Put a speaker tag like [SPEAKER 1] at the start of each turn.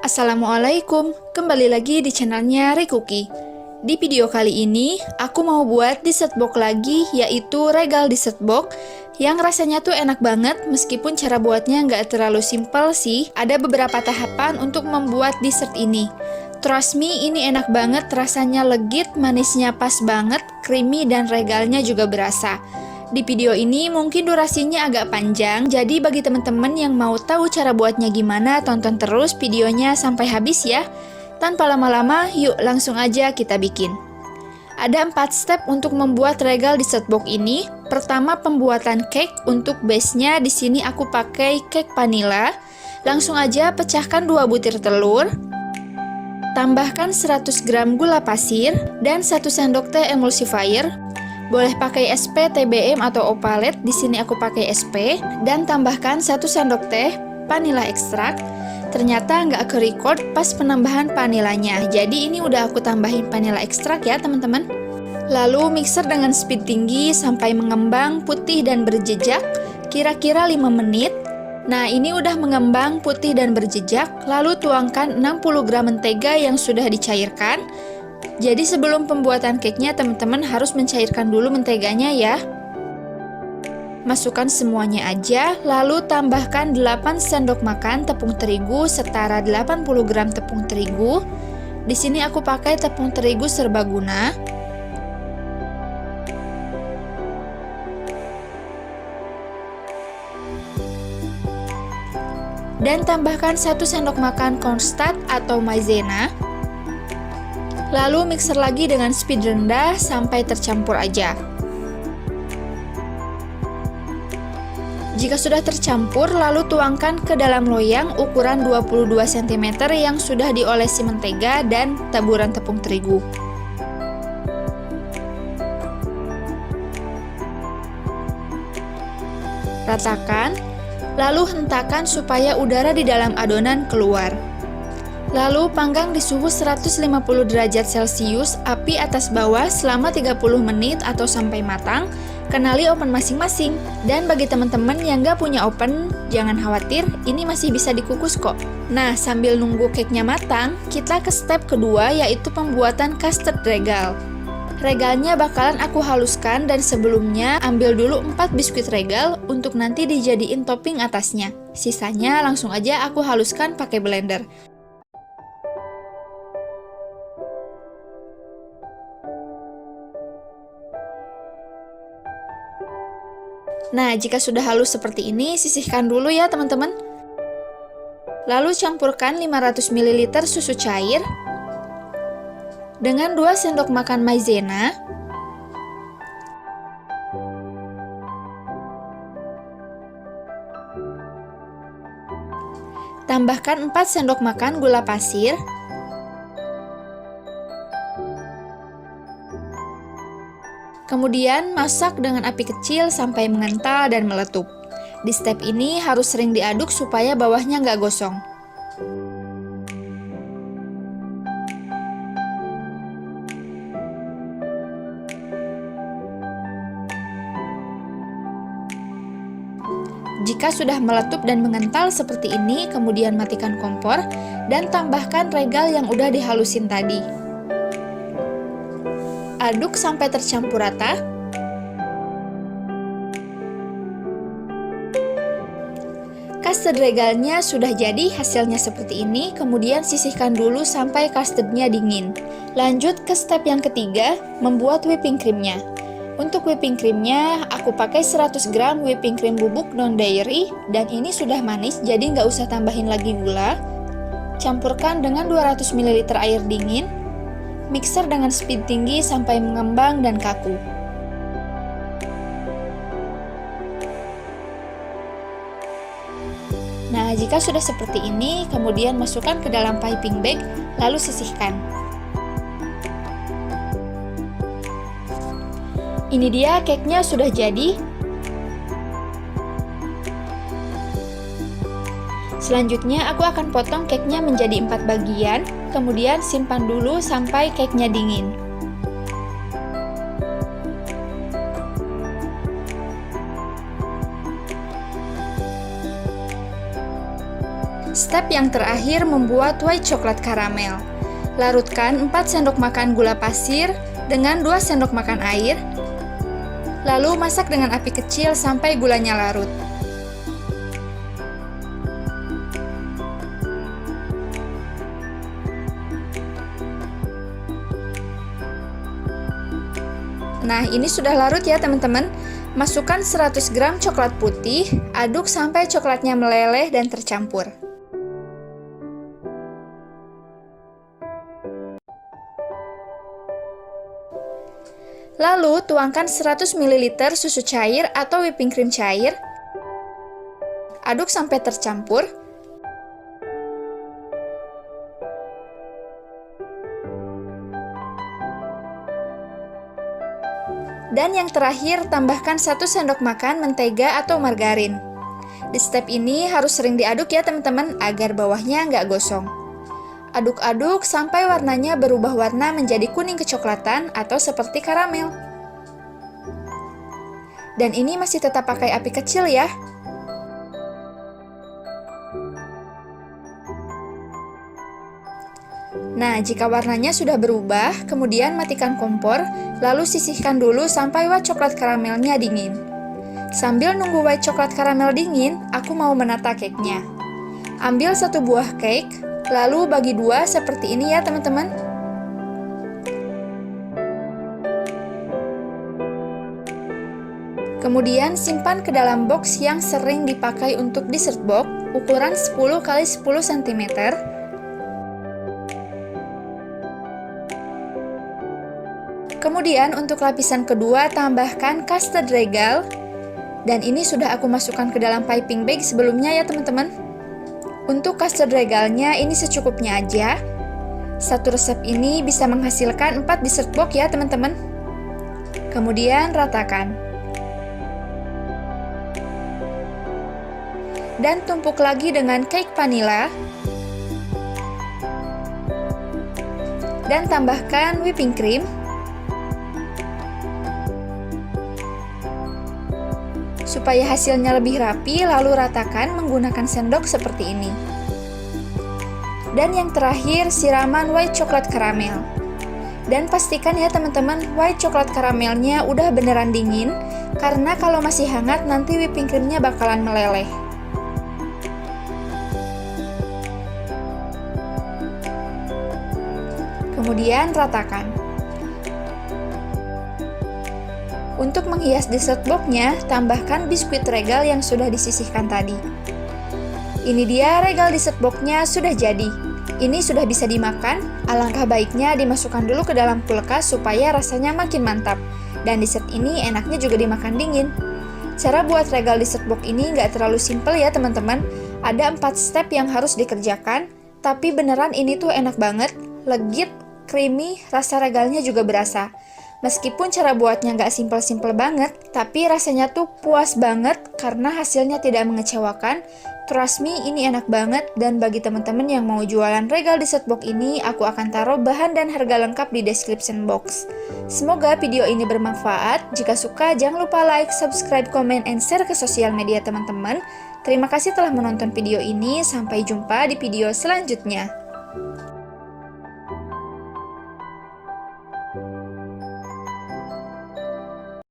[SPEAKER 1] Assalamualaikum, kembali lagi di channelnya Rikuki. Di video kali ini, aku mau buat dessert box lagi, yaitu regal dessert box, yang rasanya tuh enak banget, meskipun cara buatnya nggak terlalu simpel sih. Ada beberapa tahapan untuk membuat dessert ini. Trust me, ini enak banget, rasanya legit, manisnya pas banget, creamy, dan regalnya juga berasa. Di video ini mungkin durasinya agak panjang, jadi bagi teman-teman yang mau tahu cara buatnya gimana, tonton terus videonya sampai habis ya. Tanpa lama-lama, yuk langsung aja kita bikin. Ada 4 step untuk membuat regal dessert box ini. Pertama, pembuatan cake. Untuk base-nya di sini aku pakai cake vanilla. Langsung aja pecahkan 2 butir telur. Tambahkan 100 gram gula pasir dan 1 sendok teh emulsifier. Boleh pakai SP, TBM, atau opalet. Di sini aku pakai SP. Dan tambahkan 1 sendok teh vanilla ekstrak. Ternyata nggak ke-record pas penambahan vanilanya. Jadi ini udah aku tambahin vanilla ekstrak ya teman-teman. Lalu mixer dengan speed tinggi sampai mengembang putih dan berjejak. Kira-kira 5 menit. Nah, ini udah mengembang putih dan berjejak. Lalu tuangkan 60 gram mentega yang sudah dicairkan. Jadi sebelum pembuatan cake-nya, teman-teman harus mencairkan dulu menteganya ya. Masukkan semuanya aja, lalu tambahkan 8 sendok makan tepung terigu setara 80 gram tepung terigu. Di sini aku pakai tepung terigu serbaguna. Dan tambahkan 1 sendok makan cornstarch atau maizena. Lalu mixer lagi dengan speed rendah sampai tercampur aja. Jika sudah tercampur, lalu tuangkan ke dalam loyang ukuran 22 cm yang sudah diolesi mentega dan taburan tepung terigu. Ratakan, lalu hentakan supaya udara di dalam adonan keluar. Lalu panggang di suhu 150 derajat Celcius, api atas bawah selama 30 menit atau sampai matang. Kenali oven masing-masing. Dan bagi teman-teman yang nggak punya oven, jangan khawatir, ini masih bisa dikukus kok. Nah, sambil nunggu cake-nya matang, kita ke step kedua, yaitu pembuatan custard regal. Regalnya bakalan aku haluskan, dan sebelumnya ambil dulu 4 biskuit regal untuk nanti dijadiin topping atasnya. Sisanya langsung aja aku haluskan pakai blender. Nah, jika sudah halus seperti ini, sisihkan dulu ya teman-teman. Lalu campurkan 500 ml susu cair dengan 2 sendok makan maizena, tambahkan 4 sendok makan gula pasir, kemudian masak dengan api kecil sampai mengental dan meletup. Di step ini harus sering diaduk supaya bawahnya nggak gosong. Jika sudah meletup dan mengental seperti ini, kemudian matikan kompor dan tambahkan regal yang udah dihalusin tadi. Aduk sampai tercampur rata. Custard regalnya sudah jadi, hasilnya seperti ini. Kemudian sisihkan dulu sampai custardnya dingin. Lanjut ke step yang ketiga, membuat whipping creamnya. Untuk whipping creamnya, aku pakai 100 gram whipping cream bubuk non-dairy. Dan ini sudah manis, jadi nggak usah tambahin lagi gula. Campurkan dengan 200 ml air dingin. Mixer dengan speed tinggi sampai mengembang dan kaku. Nah, jika sudah seperti ini, kemudian masukkan ke dalam piping bag, lalu sisihkan. Ini dia cake-nya sudah jadi. Selanjutnya aku akan potong cake-nya menjadi 4 bagian, kemudian simpan dulu sampai cake-nya dingin. Step yang terakhir membuat white coklat karamel. Larutkan 4 sendok makan gula pasir dengan 2 sendok makan air. Lalu masak dengan api kecil sampai gulanya larut. Nah, ini sudah larut ya teman-teman. Masukkan 100 gram coklat putih, aduk sampai coklatnya meleleh dan tercampur. Lalu, tuangkan 100 ml susu cair atau whipping cream cair. Aduk sampai tercampur. Dan yang terakhir, tambahkan 1 sendok makan mentega atau margarin. Di step ini harus sering diaduk ya teman-teman, agar bawahnya nggak gosong. Aduk-aduk sampai warnanya berubah warna menjadi kuning kecoklatan atau seperti karamel. Dan ini masih tetap pakai api kecil ya. Nah, jika warnanya sudah berubah, kemudian matikan kompor, lalu sisihkan dulu sampai white coklat karamelnya dingin. Sambil nunggu white coklat karamel dingin, aku mau menata cake-nya. Ambil 1 buah cake, lalu bagi 2 seperti ini ya teman-teman. Kemudian simpan ke dalam box yang sering dipakai untuk dessert box, ukuran 10 x 10 cm. Kemudian untuk lapisan kedua tambahkan custard regal. Dan ini sudah aku masukkan ke dalam piping bag sebelumnya ya teman-teman. Untuk custard regalnya ini secukupnya aja. Satu resep ini bisa menghasilkan 4 dessert box ya teman-teman. Kemudian ratakan. Dan tumpuk lagi dengan cake vanilla. Dan tambahkan whipping cream. Supaya hasilnya lebih rapi, lalu ratakan menggunakan sendok seperti ini. Dan yang terakhir, siraman white coklat karamel. Dan pastikan ya teman-teman, white coklat karamelnya udah beneran dingin, karena kalau masih hangat nanti whipping creamnya bakalan meleleh. Kemudian ratakan. Untuk menghias dessert box-nya, tambahkan biskuit regal yang sudah disisihkan tadi. Ini dia regal dessert box-nya sudah jadi. Ini sudah bisa dimakan, alangkah baiknya dimasukkan dulu ke dalam kulkas supaya rasanya makin mantap. Dan dessert ini enaknya juga dimakan dingin. Cara buat regal dessert box ini nggak terlalu simple ya teman-teman. Ada 4 step yang harus dikerjakan, tapi beneran ini tuh enak banget, legit, creamy, rasa regalnya juga berasa. Meskipun cara buatnya nggak simple-simple banget, tapi rasanya tuh puas banget karena hasilnya tidak mengecewakan. Trust me, ini enak banget, dan bagi teman-teman yang mau jualan regal dessert box ini, aku akan taruh bahan dan harga lengkap di description box. Semoga video ini bermanfaat. Jika suka, jangan lupa like, subscribe, komen, and share ke sosial media teman-teman. Terima kasih telah menonton video ini, sampai jumpa di video selanjutnya.